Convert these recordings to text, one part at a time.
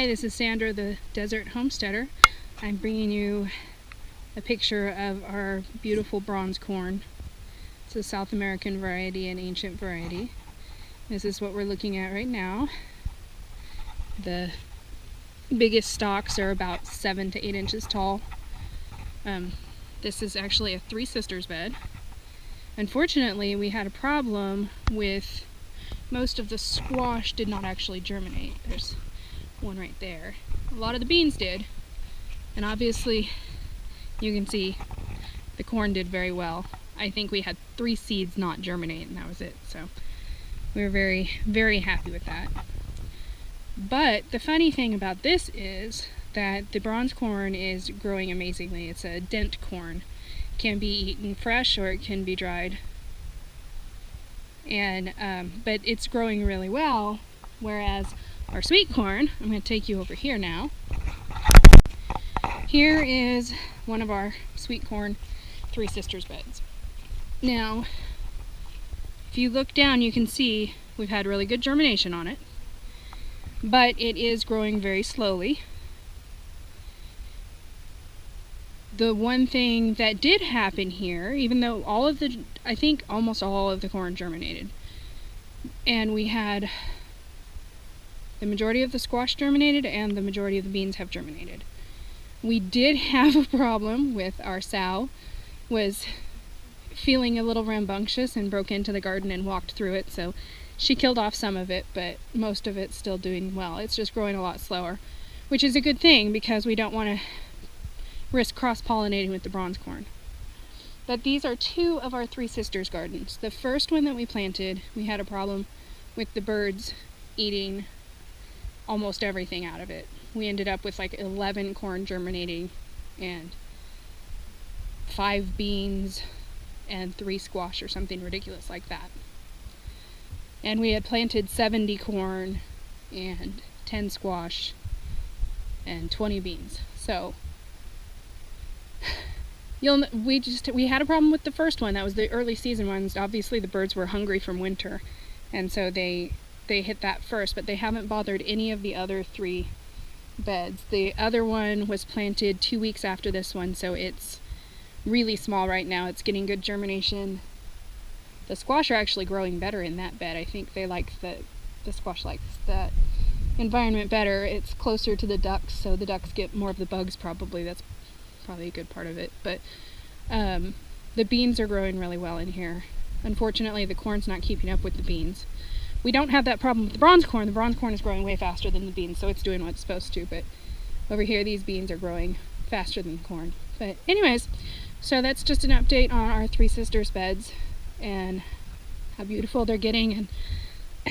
Hi, this is Sandra, the Desert Homesteader. I'm bringing you a picture of our beautiful bronze corn. It's a South American variety, an ancient variety. This is what we're looking at right now. The biggest stalks are about 7 to 8 inches tall. This is actually a Three Sisters bed. Unfortunately, we had a problem with most of the squash did not actually germinate. There's one right there. A lot of the beans did, and obviously you can see the corn did very well. I think we had 3 seeds not germinate, and that was it. So we were very, very happy with that. But the funny thing about this is that the bronze corn is growing amazingly. It's a dent corn. It can be eaten fresh or it can be dried. And but it's growing really well, whereas our sweet corn, I'm going to take you over here now. Here is one of our sweet corn Three Sisters beds. Now, if you look down, you can see we've had really good germination on it, but it is growing very slowly. The one thing that did happen here, even though I think almost all of the corn germinated, and we had the majority of the squash germinated and the majority of the beans have germinated. We did have a problem with our sow, was feeling a little rambunctious and broke into the garden and walked through it, so she killed off some of it, but most of it's still doing well. It's just growing a lot slower, which is a good thing because we don't want to risk cross-pollinating with the bronze corn. But these are 2 of our Three Sisters gardens. The first one that we planted, we had a problem with the birds eating almost everything out of it. We ended up with like 11 corn germinating and 5 beans and 3 squash or something ridiculous like that. And we had planted 70 corn and 10 squash and 20 beans. So we had a problem with the first one. That was the early season ones. Obviously the birds were hungry from winter, and so they hit that first, but they haven't bothered any of the other 3 beds. The other one was planted 2 weeks after this one, so it's really small right now. It's getting good germination. The squash are actually growing better in that bed. I think they like the squash likes that environment better. It's closer to the ducks, so the ducks get more of the bugs probably. That's probably a good part of it. But the beans are growing really well in here. Unfortunately, the corn's not keeping up with the beans. We don't have that problem with the bronze corn. The bronze corn is growing way faster than the beans, so it's doing what it's supposed to. But over here, these beans are growing faster than the corn. But anyways, so that's just an update on our Three Sisters beds and how beautiful they're getting and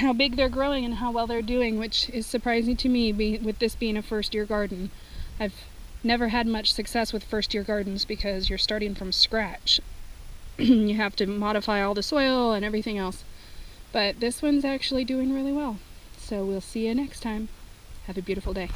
how big they're growing and how well they're doing, which is surprising to me with this being a first-year garden. I've never had much success with first-year gardens because you're starting from scratch. You have to modify all the soil and everything else. But this one's actually doing really well. So we'll see you next time. Have a beautiful day.